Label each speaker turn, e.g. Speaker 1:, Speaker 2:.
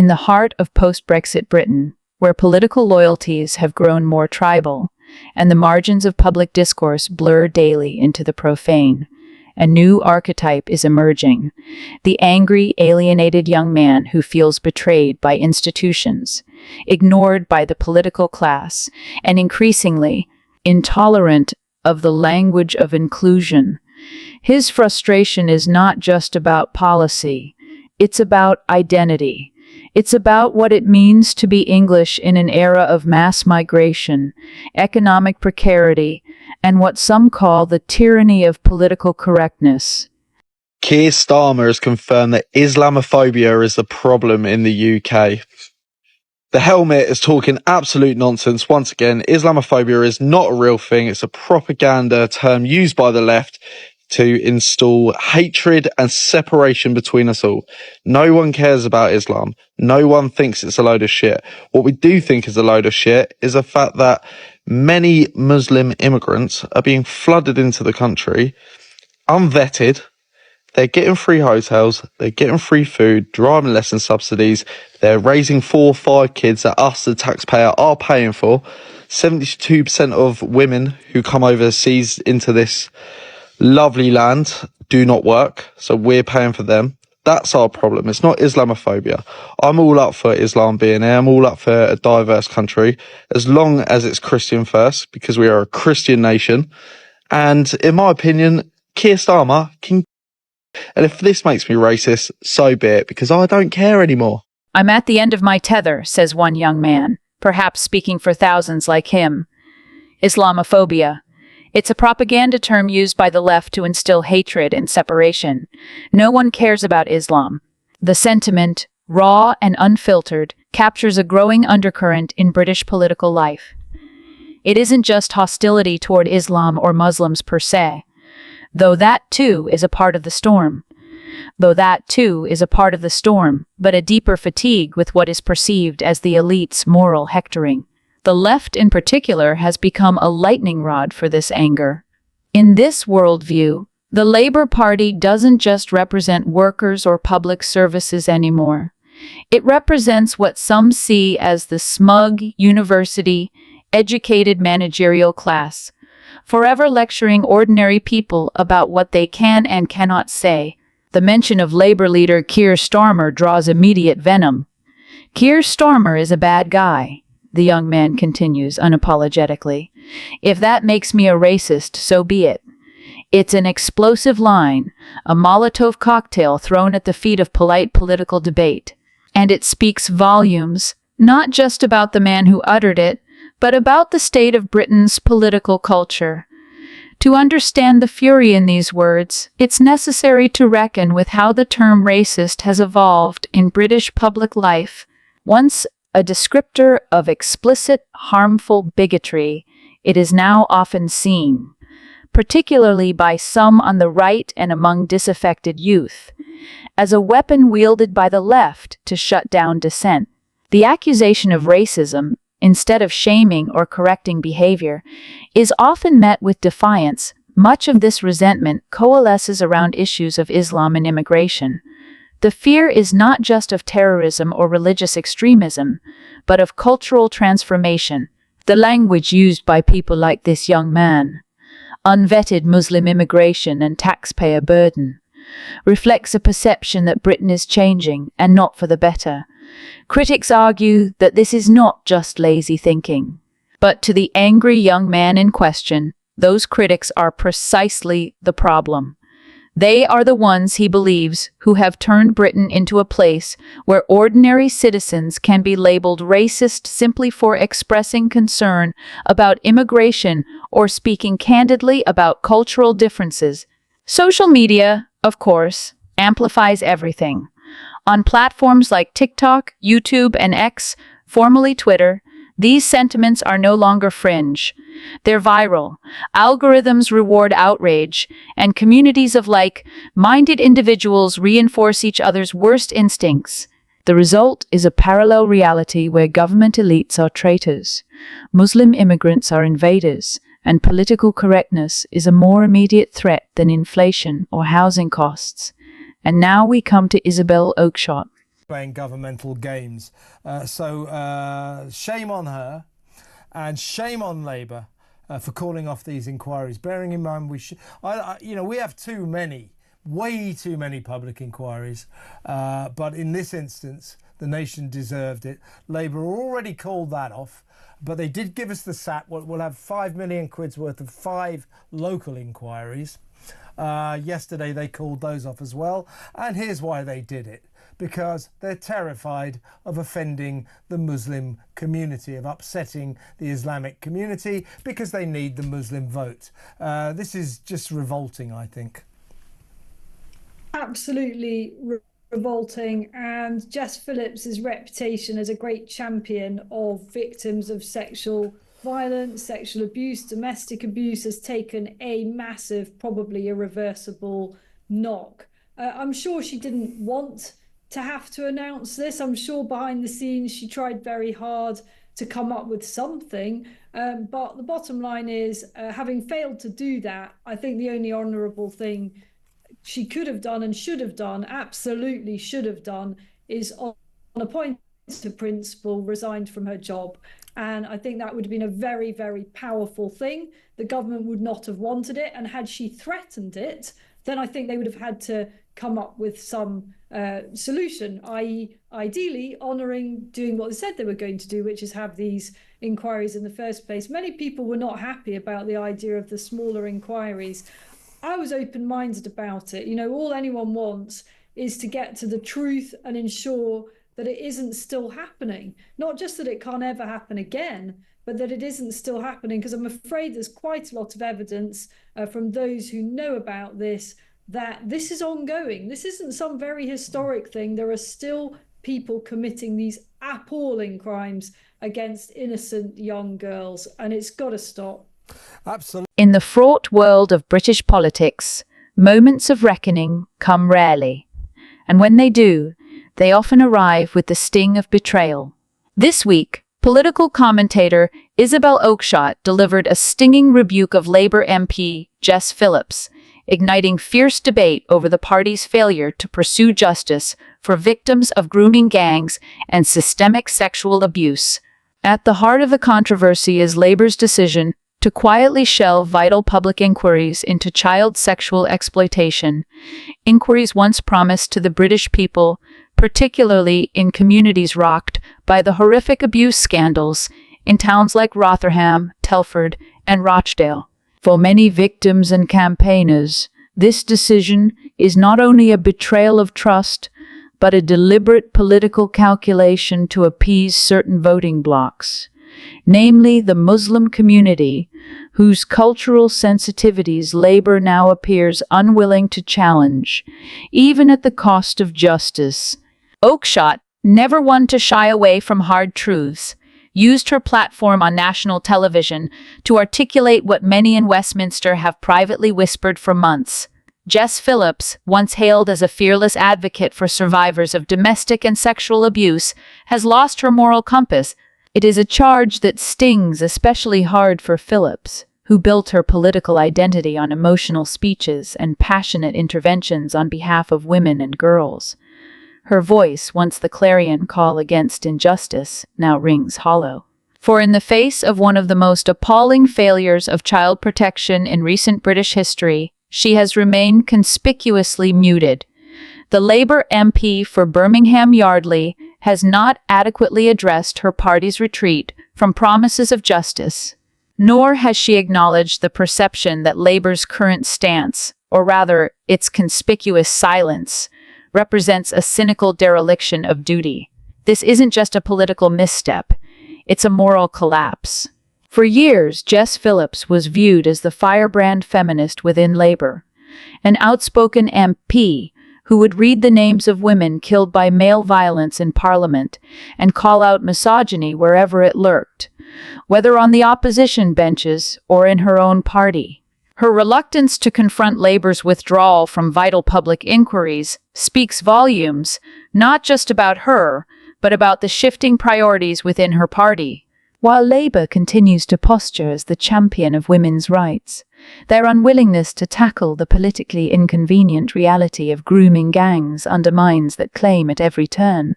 Speaker 1: the heart of post-Brexit Britain, where political loyalties have grown more tribal, and the margins of public discourse blur daily into the profane, a new archetype is emerging: the angry, alienated young man who feels betrayed by institutions, ignored by the political class, and increasingly intolerant of the language of inclusion. His frustration is not just about policy, it's about identity. It's about what it means to be English in an era of mass migration, economic precarity, and what some call the tyranny of political correctness.
Speaker 2: Keir Starmer has confirmed that Islamophobia is the problem in the UK. The helmet is talking absolute nonsense. Once again, Islamophobia is not a real thing. It's a propaganda term used by the left to install hatred and separation between us all. No one cares about Islam. No one thinks it's a load of shit. What we do think is a load of shit is the fact that many Muslim immigrants are being flooded into the country, unvetted. They're getting free hotels, they're getting free food, driving lesson subsidies, they're raising 4 or 5 kids that us, the taxpayer, are paying for. 72% of women who come overseas into this lovely land do not work, so we're paying for them. That's our problem. It's not Islamophobia. I'm all up for Islam being here. I'm all up for a diverse country, as long as it's Christian first, because we are a Christian nation. And in my opinion, Keir Starmer can. And if this makes me racist, so be it, because I don't care anymore.
Speaker 1: I'm at the end of my tether, says one young man, perhaps speaking for thousands like him. Islamophobia. It's a propaganda term used by the left to instill hatred and separation. No one cares about Islam. The sentiment, raw and unfiltered, captures a growing undercurrent in British political life. It isn't just hostility toward Islam or Muslims per se, though that too is a part of the storm. But a deeper fatigue with what is perceived as the elite's moral hectoring. The left in particular has become a lightning rod for this anger. In this worldview, the Labour Party doesn't just represent workers or public services anymore. It represents what some see as the smug, university-educated managerial class, forever lecturing ordinary people about what they can and cannot say. The mention of Labour leader Keir Starmer draws immediate venom. Keir Starmer is a bad guy, the young man continues unapologetically. If that makes me a racist, so be it. It's an explosive line, a Molotov cocktail thrown at the feet of polite political debate. And it speaks volumes, not just about the man who uttered it, but about the state of Britain's political culture. To understand the fury in these words, it's necessary to reckon with how the term racist has evolved in British public life. Once a descriptor of explicit, harmful bigotry, it is now often seen, particularly by some on the right and among disaffected youth, as a weapon wielded by the left to shut down dissent. The accusation of racism, instead of shaming or correcting behavior, is often met with defiance. Much of this resentment coalesces around issues of Islam and immigration. The fear is not just of terrorism or religious extremism, but of cultural transformation. The language used by people like this young man, unvetted Muslim immigration and taxpayer burden, reflects a perception that Britain is changing, and not for the better. Critics argue that this is not just lazy thinking. But to the angry young man in question, those critics are precisely the problem. They are the ones, he believes, who have turned Britain into a place where ordinary citizens can be labeled racist simply for expressing concern about immigration or speaking candidly about cultural differences. Social media, of course, amplifies everything. On platforms like TikTok, YouTube, and X, formerly Twitter, these sentiments are no longer fringe. They're viral. Algorithms reward outrage, and communities of like-minded individuals reinforce each other's worst instincts. The result is a parallel reality where government elites are traitors, Muslim immigrants are invaders, and political correctness is a more immediate threat than inflation or housing costs. And now we come to Isabel Oakeshott.
Speaker 3: playing governmental games. So shame on her, and shame on Labour for calling off these inquiries. Bearing in mind, we have too many, way too many public inquiries. But in this instance, the nation deserved it. Labour already called that off, but they did give us the SAT. We'll have £5 million worth of 5 local inquiries. Yesterday they called those off as well, and here's why they did it: because they're terrified of offending the Muslim community, of upsetting the Islamic community, because they need the Muslim vote. This is just revolting, I think.
Speaker 4: Absolutely revolting. And Jess Phillips's reputation as a great champion of victims of sexual violence, sexual abuse, domestic abuse has taken a massive, probably irreversible knock. I'm sure she didn't want to have to announce this. I'm sure behind the scenes she tried very hard to come up with something. But the bottom line is, having failed to do that, I think the only honourable thing she could have done and should have done, absolutely should have done, is on a point of principle resigned from her job. And I think that would have been a very, very powerful thing. The government would not have wanted it. And had she threatened it, then I think they would have had to come up with some solution, i.e. ideally doing what they said they were going to do, which is have these inquiries in the first place. Many people were not happy about the idea of the smaller inquiries. I was open-minded about it. All anyone wants is to get to the truth and ensure that it isn't still happening. Not just that it can't ever happen again, but that it isn't still happening, because I'm afraid there's quite a lot of evidence from those who know about this that this is ongoing. This isn't some very historic thing. There are still people committing these appalling crimes against innocent young girls, and it's got to stop.
Speaker 3: Absolutely.
Speaker 1: In the fraught world of British politics, moments of reckoning come rarely. And when they do, they often arrive with the sting of betrayal. This week, political commentator Isabel Oakeshott delivered a stinging rebuke of Labour MP Jess Phillips, igniting fierce debate over the party's failure to pursue justice for victims of grooming gangs and systemic sexual abuse. At the heart of the controversy is Labour's decision to quietly shelve vital public inquiries into child sexual exploitation, inquiries once promised to the British people, particularly in communities rocked by the horrific abuse scandals in towns like Rotherham, Telford, and Rochdale. For many victims and campaigners, this decision is not only a betrayal of trust, but a deliberate political calculation to appease certain voting blocs, namely the Muslim community, whose cultural sensitivities Labour now appears unwilling to challenge, even at the cost of justice. Oakeshott, never one to shy away from hard truths, used her platform on national television to articulate what many in Westminster have privately whispered for months. Jess Phillips, once hailed as a fearless advocate for survivors of domestic and sexual abuse, has lost her moral compass. It is a charge that stings especially hard for Phillips, who built her political identity on emotional speeches and passionate interventions on behalf of women and girls. Her voice, once the clarion call against injustice, now rings hollow. For in the face of one of the most appalling failures of child protection in recent British history, she has remained conspicuously muted. The Labour MP for Birmingham Yardley has not adequately addressed her party's retreat from promises of justice, nor has she acknowledged the perception that Labour's current stance, or rather its conspicuous silence, represents a cynical dereliction of duty. This isn't just a political misstep, it's a moral collapse. For years, Jess Phillips was viewed as the firebrand feminist within Labour, an outspoken MP who would read the names of women killed by male violence in Parliament and call out misogyny wherever it lurked, whether on the opposition benches or in her own party. Her reluctance to confront Labour's withdrawal from vital public inquiries speaks volumes, not just about her, but about the shifting priorities within her party. While Labour continues to posture as the champion of women's rights, their unwillingness to tackle the politically inconvenient reality of grooming gangs undermines that claim at every turn.